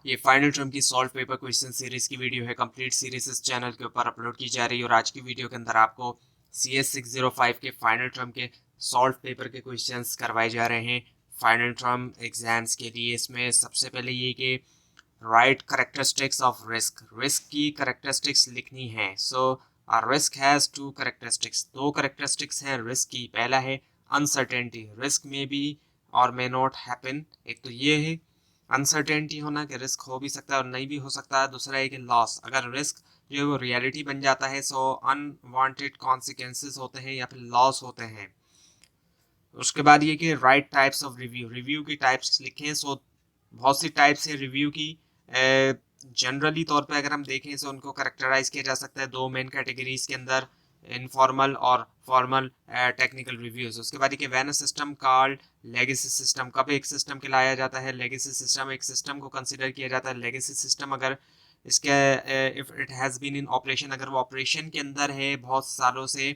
ये final term की solve paper question series की वीडियो है। कंप्लीट सीरीज इस चैनल के ऊपर अपलोड की जा रही है और आज की वीडियो के अंदर आपको CS 605 के फाइनल टर्म के सॉल्व पेपर के क्वेश्चंस करवाए जा रहे हैं फाइनल टर्म एग्जाम्स के लिए। इसमें सबसे पहले ये कि write characteristics of risk, risk की करेक्टरिस्टिक्स लिखनी है। So risk has two characteristics, दो करेक्टरिस्टिक्स हैं रिस्क की। पहला है अनसर्टेनिटी, रिस्क में बी और मे नॉट हैपन। एक तो ये है अनसर्टेनिटी होना कि रिस्क हो भी सकता है और नहीं भी हो सकता है। दूसरा है कि लॉस, अगर रिस्क जो है वो रियलिटी बन जाता है सो अनवांटेड कॉन्सिक्वेंसेस होते हैं या फिर लॉस होते हैं। उसके बाद ये कि right types of review, review की टाइप्स लिखें। सो बहुत सी टाइप्स है रिव्यू की। जनरली तौर पे अगर हम देखें तो उनको करेक्टराइज किया जा सकता है दो मेन कैटेगरीज के अंदर, इनफॉर्मल और फॉर्मल टेक्निकल रिव्यूज। उसके बाद ये when a system called legacy system, कब एक सिस्टम के लाया जाता है लेगेसी सिस्टम, एक सिस्टम को कंसिडर किया जाता है लेगेसी सिस्टम अगर इसके if it has been in operation, अगर वो ऑपरेशन के अंदर है बहुत सालों से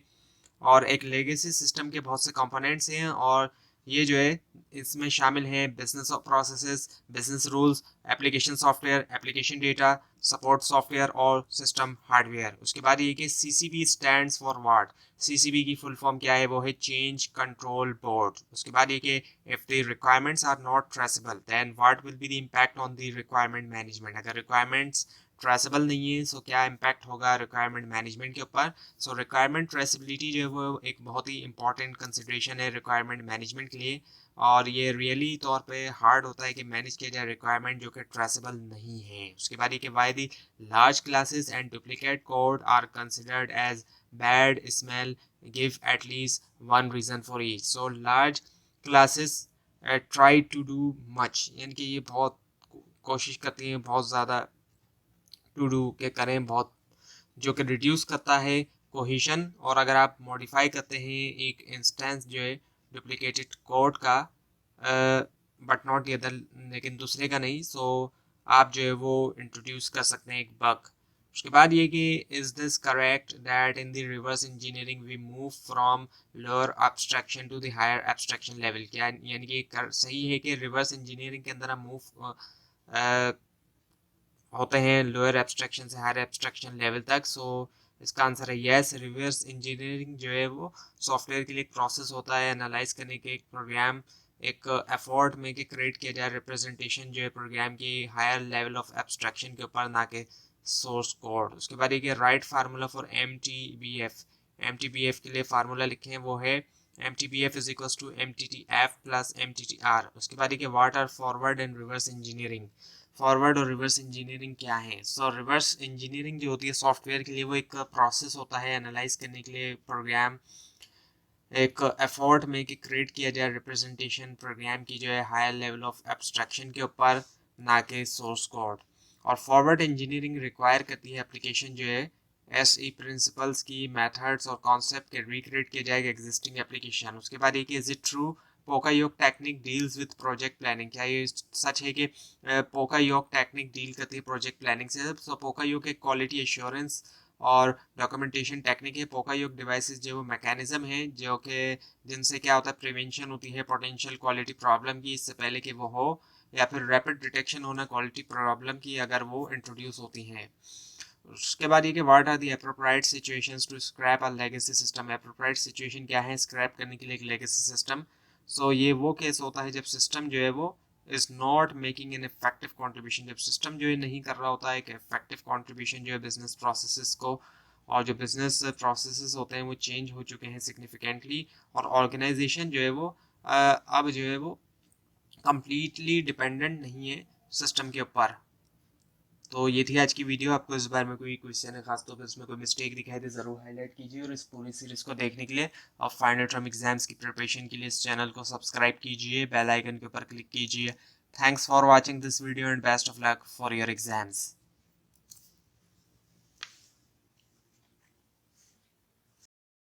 और एक लेगेसी सिस्टम के बहुत से कंपोनेंट्स हैं और ये जो है इसमें शामिल हैं business processes, business rules, application software, application data, support software और सिस्टम हार्डवेयर। उसके बाद ये कि CCB stands for what, CCB की फुल फॉर्म क्या है, वो है चेंज कंट्रोल बोर्ड। उसके बाद ये कि if the requirements are not traceable then what will be the impact on the requirement management, अगर रिक्वायरमेंट्स ट्रेसेबल नहीं है सो क्या इम्पैक्ट होगा रिक्वायरमेंट मैनेजमेंट के ऊपर। सो रिक्वायरमेंट ट्रेसिबिलिटी जो है वो एक बहुत ही इंपॉर्टेंट कंसिडरेशन है रिक्वायरमेंट मैनेजमेंट के लिए और ये रियली तौर पे हार्ड होता है कि मैनेज किया जाए रिक्वायरमेंट जो कि ट्रेसेबल नहीं है। उसके बाद ये कि why the large classes and duplicate code are considered as bad smell, give at least one reason for each. So large classes try to do much, यानी कि ये बहुत कोशिश करती हैं बहुत ज़्यादा टू डू के करें बहुत, जो कि रिड्यूस करता है कोहिशन। और अगर आप मॉडिफाई करते हैं एक इंस्टेंस जो है डुप्लीकेटेड कोड का बट नॉट द अदर, लेकिन दूसरे का नहीं, सो आप जो है वो इंट्रोड्यूस कर सकते हैं एक बग। उसके बाद ये कि is this correct that in the reverse engineering we move from lower abstraction to the higher abstraction level, क्या यानी कि सही है कि रिवर्स इंजीनियरिंग के अंदर हम मूव होते हैं लोअर एब्स्ट्रैक्शन से हायर एब्स्ट्रैक्शन लेवल तक। सो इसका आंसर है यस। रिवर्स इंजीनियरिंग जो है वो सॉफ्टवेयर के लिए एक प्रोसेस होता है एनालाइज करने के, एक प्रोग्राम एक एफर्ट में कि क्रिएट किया जाए रिप्रेजेंटेशन जो है प्रोग्राम की हायर लेवल ऑफ एब्स्ट्रैक्शन के ऊपर, ना कि सोर्स कोड। उसके बाद एक right formula for MTBF, MTBF के लिए फार्मूला लिखे हैं वो है MTBF is equal to MTTF plus MTTR। उसके बाद एक what are forward and reverse engineering, forward और रिवर्स इंजीनियरिंग क्या है। सो रिवर्स इंजीनियरिंग जो होती है सॉफ्टवेयर के लिए वो एक प्रोसेस होता है एनालाइज करने के लिए प्रोग्राम, एक एफर्ट में कि क्रिएट किया जाए रिप्रेजेंटेशन प्रोग्राम की जो है हायर लेवल ऑफ एब्स्ट्रैक्शन के ऊपर, ना कि सोर्स कोड। और फॉरवर्ड इंजीनियरिंग रिक्वायर करती है एप्लीकेशन जो है SE प्रिंसिपल्स की मेथड्स और कॉन्सेप्ट के रिक्रिएट किया जाएगा एग्जिस्टिंग एप्लीकेशन। उसके बाद एक is it true poka yoke technique deals with project planning, क्या ये सच है कि पोकायोग टेक्निक डील करती है प्रोजेक्ट प्लानिंग से। तो पोकायोग एक क्वालिटी एश्योरेंस और डॉक्यूमेंटेशन टेक्निक है। पोकायोग डिवाइसेस जो मैकेनिज्म है जो कि जिनसे क्या होता है प्रिवेंशन होती है पोटेंशियल क्वालिटी प्रॉब्लम की इससे पहले कि वो हो, या फिर रैपिड डिटेक्शन होना क्वालिटी प्रॉब्लम की अगर वो इंट्रोड्यूस होती हैं। उसके बाद ये कि what are the appropriate situations to scrap a legacy system, appropriate situation क्या है स्क्रैप करने के लिए एक लेगेसी सिस्टम। सो ये वो केस होता है जब सिस्टम जो है वो is not making an effective contribution, जब सिस्टम जो है नहीं कर रहा होता है एक इफेक्टिव कंट्रीब्यूशन जो है बिजनेस प्रोसेसेस को, और जो बिजनेस प्रोसेसेस होते हैं वो चेंज हो चुके हैं सिग्निफिकेंटली और ऑर्गेनाइजेशन जो है वो अब जो है वो कंप्लीटली डिपेंडेंट नहीं है सिस्टम के ऊपर। तो ये थी आज की वीडियो। आपको इस बारे में कोई क्वेश्चन है खासतौर पर उसमें कोई मिस्टेक दिखाई दे ज़रूर हाईलाइट कीजिए और इस पूरी सीरीज को देखने के लिए और फाइनल टर्म एग्जाम्स की प्रिपरेशन के लिए इस चैनल को सब्सक्राइब कीजिए, बेल आइकन के ऊपर क्लिक कीजिए। Thanks for watching this video and best of luck for your exams.